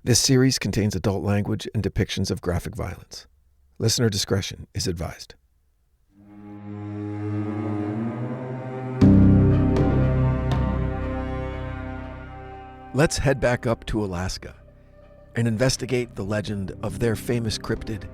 This series contains adult language and depictions of graphic violence. Listener discretion is advised. Let's head back up to Alaska and investigate the legend of their famous cryptid,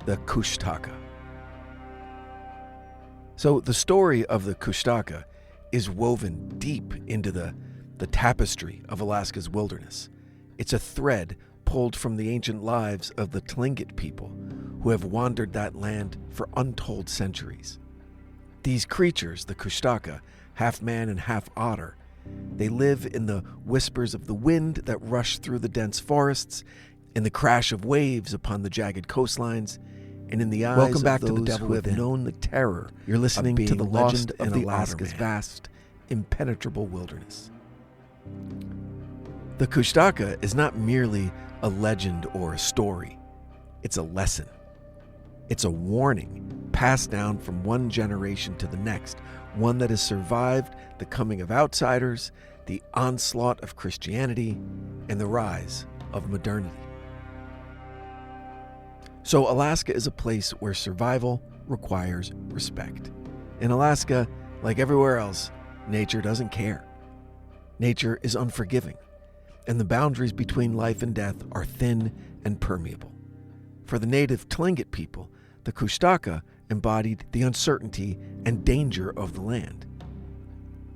the Kustaka. So the story of the Kustaka is woven deep into the tapestry of Alaska's wilderness. It's a thread pulled from the ancient lives of the Tlingit people who have wandered that land for untold centuries. These creatures, the Kustaka, half man and half otter, they live in the whispers of the wind that rush through the dense forests, in the crash of waves upon the jagged coastlines, and in the eyes of those who have known the terror. You're listening to the legend of the Alaska's vast, impenetrable wilderness. The Kustaka is not merely a legend or a story. It's a lesson. It's a warning passed down from one generation to the next, one that has survived the coming of outsiders, the onslaught of Christianity, and the rise of modernity. So Alaska is a place where survival requires respect. In Alaska, like everywhere else, nature doesn't care. Nature is unforgiving, and the boundaries between life and death are thin and permeable. For the native Tlingit people, the Kustaka embodied the uncertainty and danger of the land.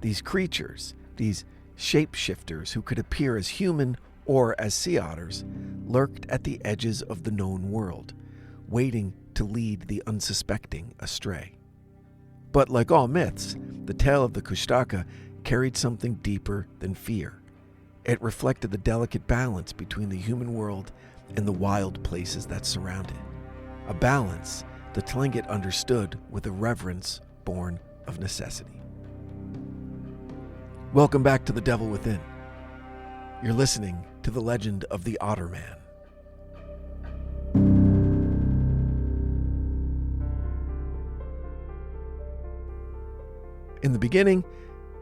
These creatures, these shapeshifters who could appear as human or as sea otters, lurked at the edges of the known world, waiting to lead the unsuspecting astray. But like all myths, the tale of the Kustaka carried something deeper than fear. It reflected the delicate balance between the human world and the wild places that surround it. A balance the Tlingit understood with a reverence born of necessity. Welcome back to The Devil Within. You're listening to the legend of the Otter Man. In the beginning,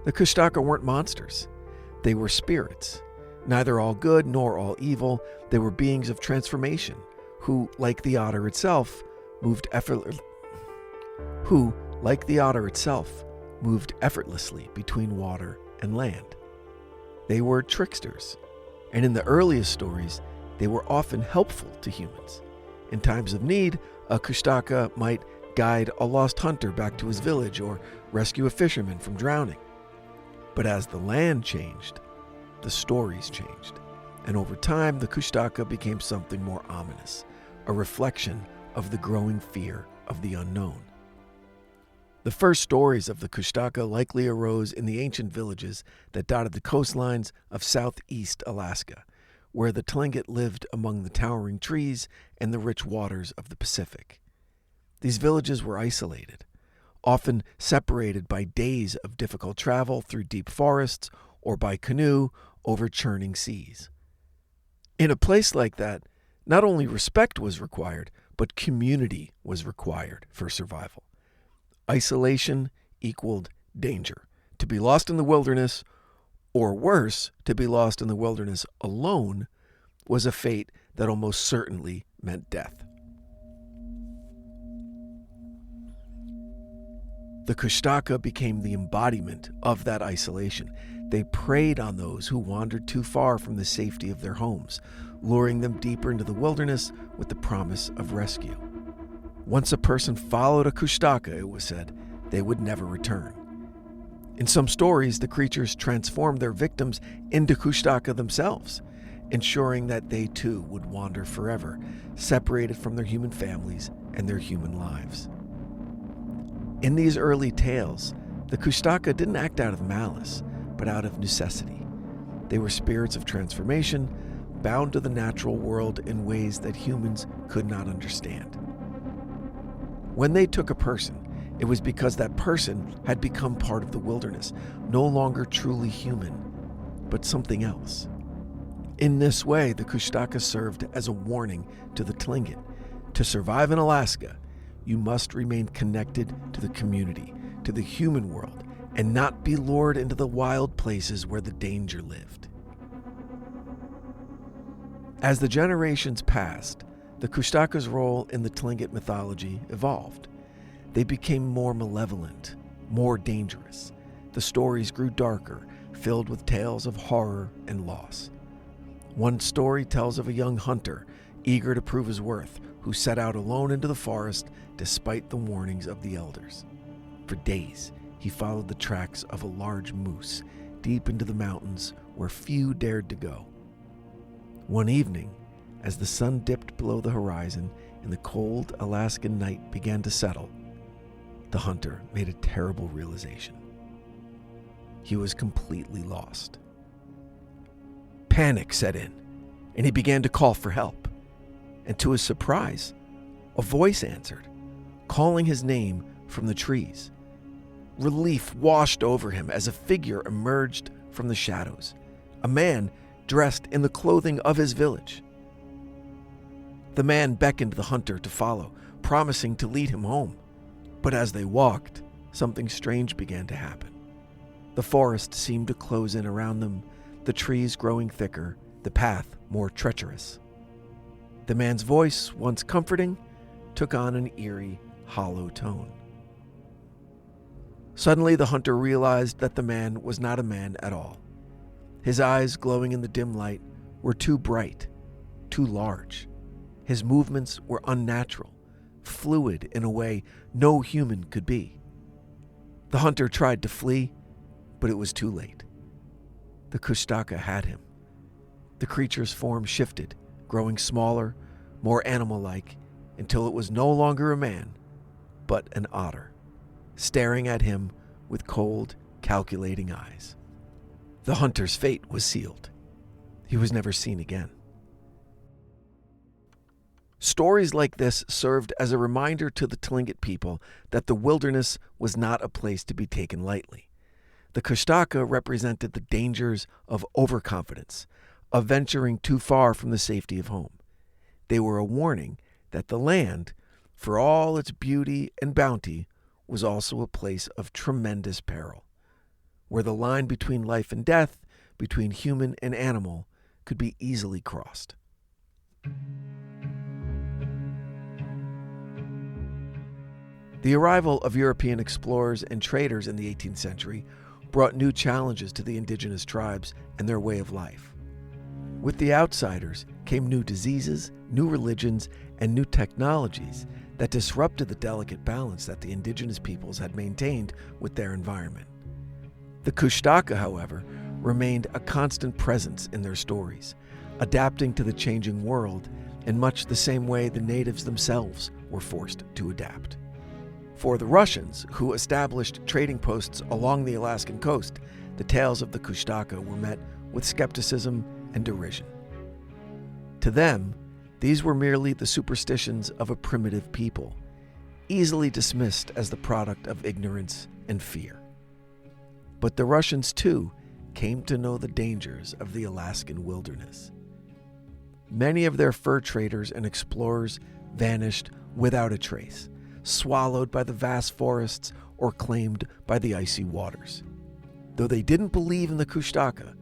the Kustaka weren't monsters. They were spirits. Neither all good nor all evil, they were beings of transformation who, like the otter itself, moved effortlessly between water and land. They were tricksters, and in the earliest stories, they were often helpful to humans. In times of need, a Kustaka might guide a lost hunter back to his village or rescue a fisherman from drowning. But as the land changed, the stories changed, and over time the Kustaka became something more ominous, a reflection of the growing fear of the unknown. The first stories of the Kustaka likely arose in the ancient villages that dotted the coastlines of southeast Alaska, where the Tlingit lived among the towering trees and the rich waters of the Pacific. These villages were isolated, often separated by days of difficult travel through deep forests or by canoe over churning seas. In a place like that, not only respect was required, but community was required for survival. Isolation equaled danger. To be lost in the wilderness, or worse, to be lost in the wilderness alone, was a fate that almost certainly meant death. The Kustaka became the embodiment of that isolation. They preyed on those who wandered too far from the safety of their homes, luring them deeper into the wilderness with the promise of rescue. Once a person followed a Kustaka, it was said, they would never return. In some stories, the creatures transformed their victims into Kustaka themselves, ensuring that they too would wander forever, separated from their human families and their human lives. In these early tales, the Kustaka didn't act out of malice, but out of necessity. They were spirits of transformation, bound to the natural world in ways that humans could not understand. When they took a person, it was because that person had become part of the wilderness, no longer truly human, but something else. In this way, the Kustaka served as a warning to the Tlingit. To survive in Alaska, you must remain connected to the community, to the human world, and not be lured into the wild places where the danger lived. As the generations passed, the Kustaka's role in the Tlingit mythology evolved. They became more malevolent, more dangerous. The stories grew darker, filled with tales of horror and loss. One story tells of a young hunter, eager to prove his worth, who set out alone into the forest despite the warnings of the elders. For days, he followed the tracks of a large moose deep into the mountains where few dared to go. One evening, as the sun dipped below the horizon and the cold Alaskan night began to settle, the hunter made a terrible realization. He was completely lost. Panic set in, and he began to call for help. And to his surprise, a voice answered, calling his name from the trees. Relief washed over him as a figure emerged from the shadows, a man dressed in the clothing of his village. The man beckoned the hunter to follow, promising to lead him home. But as they walked, something strange began to happen. The forest seemed to close in around them, the trees growing thicker, the path more treacherous. The man's voice, once comforting, took on an eerie, hollow tone. Suddenly, the hunter realized that the man was not a man at all. His eyes, glowing in the dim light, were too bright, too large. His movements were unnatural, fluid in a way no human could be. The hunter tried to flee, but it was too late. The Kustaka had him. The creature's form shifted, growing smaller, more animal-like, until it was no longer a man, but an otter, staring at him with cold, calculating eyes. The hunter's fate was sealed. He was never seen again. Stories like this served as a reminder to the Tlingit people that the wilderness was not a place to be taken lightly. The Kustaka represented the dangers of overconfidence, of venturing too far from the safety of home. They were a warning that the land, for all its beauty and bounty, was also a place of tremendous peril, where the line between life and death, between human and animal, could be easily crossed. The arrival of European explorers and traders in the 18th century brought new challenges to the indigenous tribes and their way of life. With the outsiders came new diseases, new religions, and new technologies that disrupted the delicate balance that the indigenous peoples had maintained with their environment. The Kustaka, however, remained a constant presence in their stories, adapting to the changing world in much the same way the natives themselves were forced to adapt. For the Russians, who established trading posts along the Alaskan coast, the tales of the Kustaka were met with skepticism and derision. To them, these were merely the superstitions of a primitive people, easily dismissed as the product of ignorance and fear. But the Russians, too, came to know the dangers of the Alaskan wilderness. Many of their fur traders and explorers vanished without a trace, swallowed by the vast forests or claimed by the icy waters. Though they didn't believe in the Kustaka,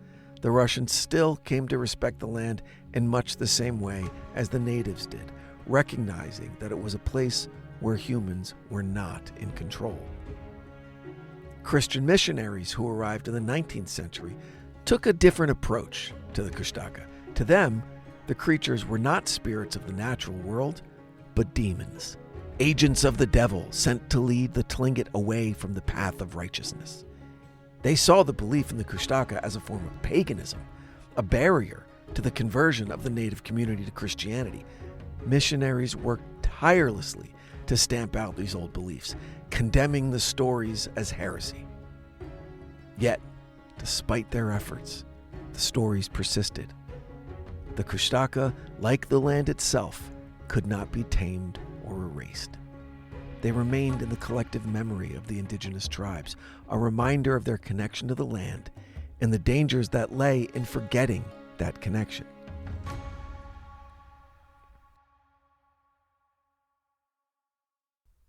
the Russians still came to respect the land in much the same way as the natives did, recognizing that it was a place where humans were not in control. Christian missionaries who arrived in the 19th century took a different approach to the Kustaka. To them, the creatures were not spirits of the natural world, but demons, agents of the devil sent to lead the Tlingit away from the path of righteousness. They saw the belief in the Kustaka as a form of paganism, a barrier to the conversion of the native community to Christianity. Missionaries worked tirelessly to stamp out these old beliefs, condemning the stories as heresy. Yet, despite their efforts, the stories persisted. The Kustaka, like the land itself, could not be tamed or erased. They remained in the collective memory of the indigenous tribes, a reminder of their connection to the land and the dangers that lay in forgetting that connection.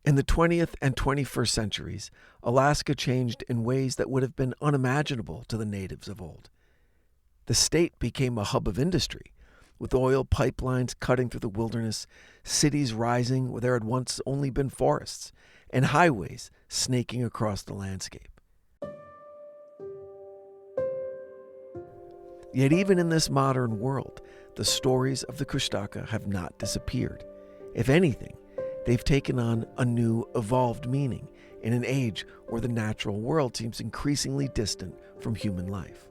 In the 20th and 21st centuries, Alaska changed in ways that would have been unimaginable to the natives of old. The state became a hub of industry, with oil pipelines cutting through the wilderness, cities rising where there had once only been forests, and highways snaking across the landscape. Yet even in this modern world, the stories of the Kustaka have not disappeared. If anything, they've taken on a new, evolved meaning in an age where the natural world seems increasingly distant from human life.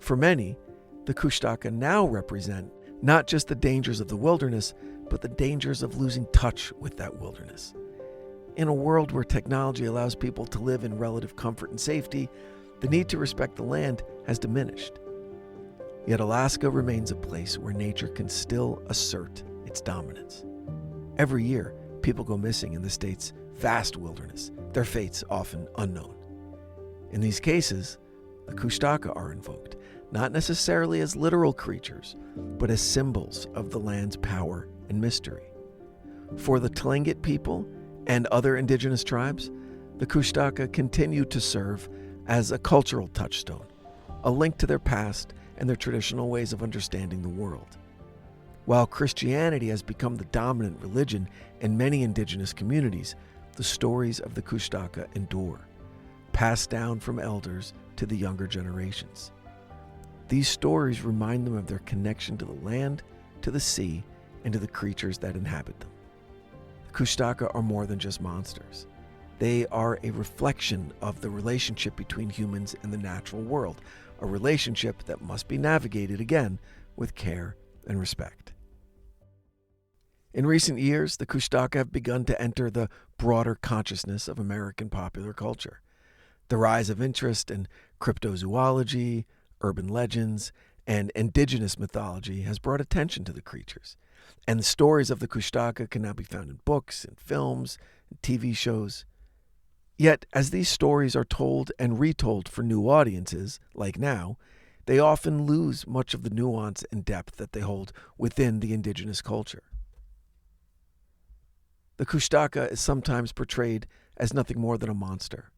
For many, the Kustaka now represent not just the dangers of the wilderness, but the dangers of losing touch with that wilderness. In a world where technology allows people to live in relative comfort and safety, the need to respect the land has diminished. Yet Alaska remains a place where nature can still assert its dominance. Every year, people go missing in the state's vast wilderness, their fates often unknown. In these cases, the Kustaka are invoked, not necessarily as literal creatures, but as symbols of the land's power and mystery. For the Tlingit people and other indigenous tribes, the Kustaka continue to serve as a cultural touchstone, a link to their past and their traditional ways of understanding the world. While Christianity has become the dominant religion in many indigenous communities, the stories of the Kustaka endure, passed down from elders to the younger generations. These stories remind them of their connection to the land, to the sea, and to the creatures that inhabit them. The Kustaka are more than just monsters. They are a reflection of the relationship between humans and the natural world, a relationship that must be navigated again with care and respect. In recent years, the Kustaka have begun to enter the broader consciousness of American popular culture. The rise of interest in cryptozoology, urban legends, and indigenous mythology has brought attention to the creatures, and the stories of the Kustaka can now be found in books and films and TV shows. Yet, as these stories are told and retold for new audiences, like now, they often lose much of the nuance and depth that they hold within the indigenous culture. The Kustaka is sometimes portrayed as nothing more than a monster,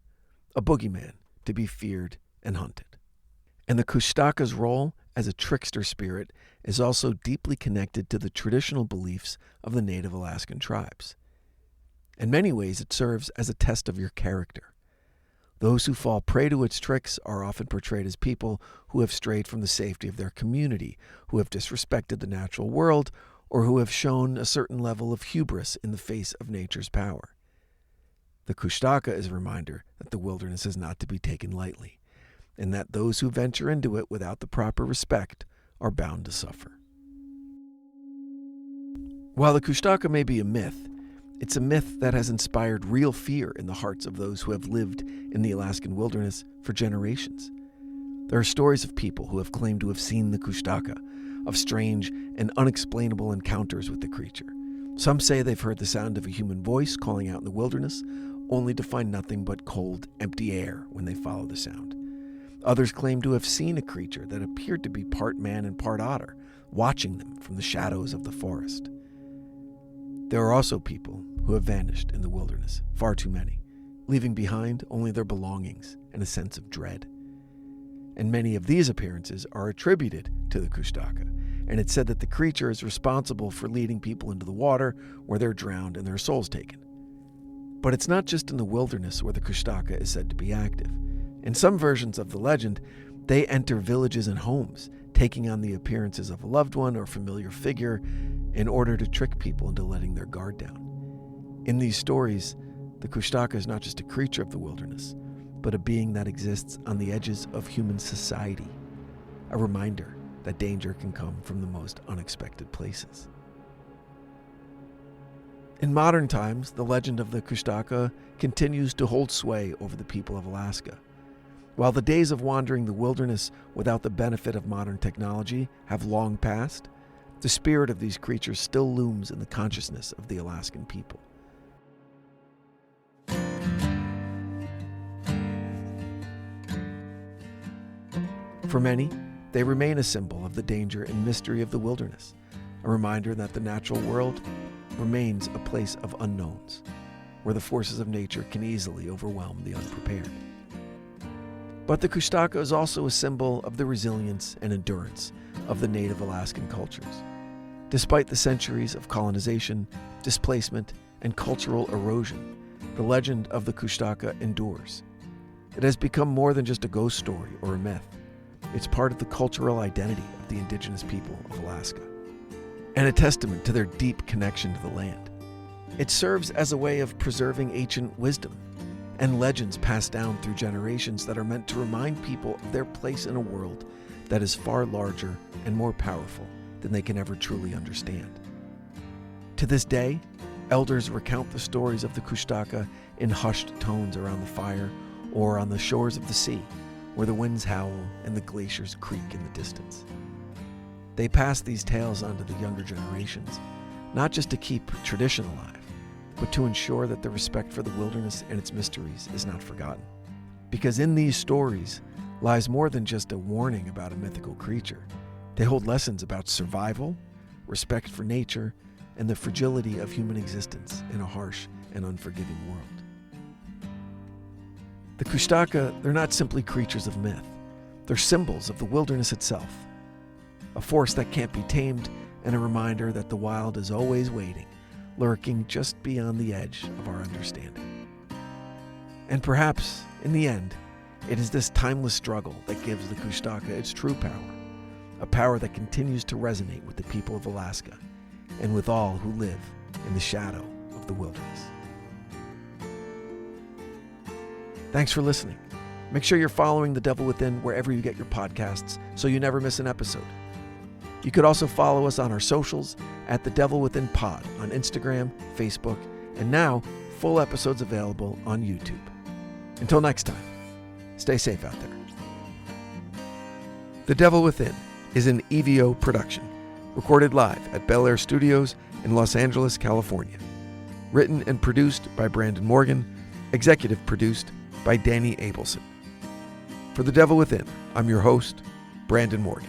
a boogeyman to be feared and hunted. And the Kustaka's role as a trickster spirit is also deeply connected to the traditional beliefs of the native Alaskan tribes. In many ways, it serves as a test of your character. Those who fall prey to its tricks are often portrayed as people who have strayed from the safety of their community, who have disrespected the natural world, or who have shown a certain level of hubris in the face of nature's power. The Kustaka is a reminder that the wilderness is not to be taken lightly, and that those who venture into it without the proper respect are bound to suffer. While the Kustaka may be a myth, it's a myth that has inspired real fear in the hearts of those who have lived in the Alaskan wilderness for generations. There are stories of people who have claimed to have seen the Kustaka, of strange and unexplainable encounters with the creature. Some say they've heard the sound of a human voice calling out in the wilderness, only to find nothing but cold, empty air when they follow the sound. Others claim to have seen a creature that appeared to be part man and part otter, watching them from the shadows of the forest. There are also people who have vanished in the wilderness, far too many, leaving behind only their belongings and a sense of dread. And many of these appearances are attributed to the Kustaka, and it's said that the creature is responsible for leading people into the water where they're drowned and their souls taken. But it's not just in the wilderness where the Kustaka is said to be active. In some versions of the legend, they enter villages and homes, taking on the appearances of a loved one or familiar figure in order to trick people into letting their guard down. In these stories, the Kustaka is not just a creature of the wilderness, but a being that exists on the edges of human society, a reminder that danger can come from the most unexpected places. In modern times, the legend of the Kustaka continues to hold sway over the people of Alaska. While the days of wandering the wilderness without the benefit of modern technology have long passed, the spirit of these creatures still looms in the consciousness of the Alaskan people. For many, they remain a symbol of the danger and mystery of the wilderness, a reminder that the natural world remains a place of unknowns, where the forces of nature can easily overwhelm the unprepared. But the Kustaka is also a symbol of the resilience and endurance of the native Alaskan cultures. Despite the centuries of colonization, displacement, and cultural erosion, the legend of the Kustaka endures. It has become more than just a ghost story or a myth. It's part of the cultural identity of the indigenous people of Alaska, and a testament to their deep connection to the land. It serves as a way of preserving ancient wisdom and legends passed down through generations that are meant to remind people of their place in a world that is far larger and more powerful than they can ever truly understand. To this day, elders recount the stories of the Kustaka in hushed tones around the fire or on the shores of the sea, where the winds howl and the glaciers creak in the distance. They pass these tales on to the younger generations, not just to keep tradition alive, but to ensure that the respect for the wilderness and its mysteries is not forgotten. Because in these stories lies more than just a warning about a mythical creature. They hold lessons about survival, respect for nature, and the fragility of human existence in a harsh and unforgiving world. The Kustaka, they're not simply creatures of myth. They're symbols of the wilderness itself, a force that can't be tamed and a reminder that the wild is always waiting, lurking just beyond the edge of our understanding. And perhaps, in the end, it is this timeless struggle that gives the Kustaka its true power, a power that continues to resonate with the people of Alaska and with all who live in the shadow of the wilderness. Thanks for listening. Make sure you're following The Devil Within wherever you get your podcasts so you never miss an episode. You could also follow us on our socials at The Devil Within Pod on Instagram, Facebook, and now full episodes available on YouTube. Until next time, stay safe out there. The Devil Within is an EVO production, recorded live at Bel Air Studios in Los Angeles, California. Written and produced by Brandon Morgan, executive produced by Danny Abelson. For The Devil Within, I'm your host, Brandon Morgan.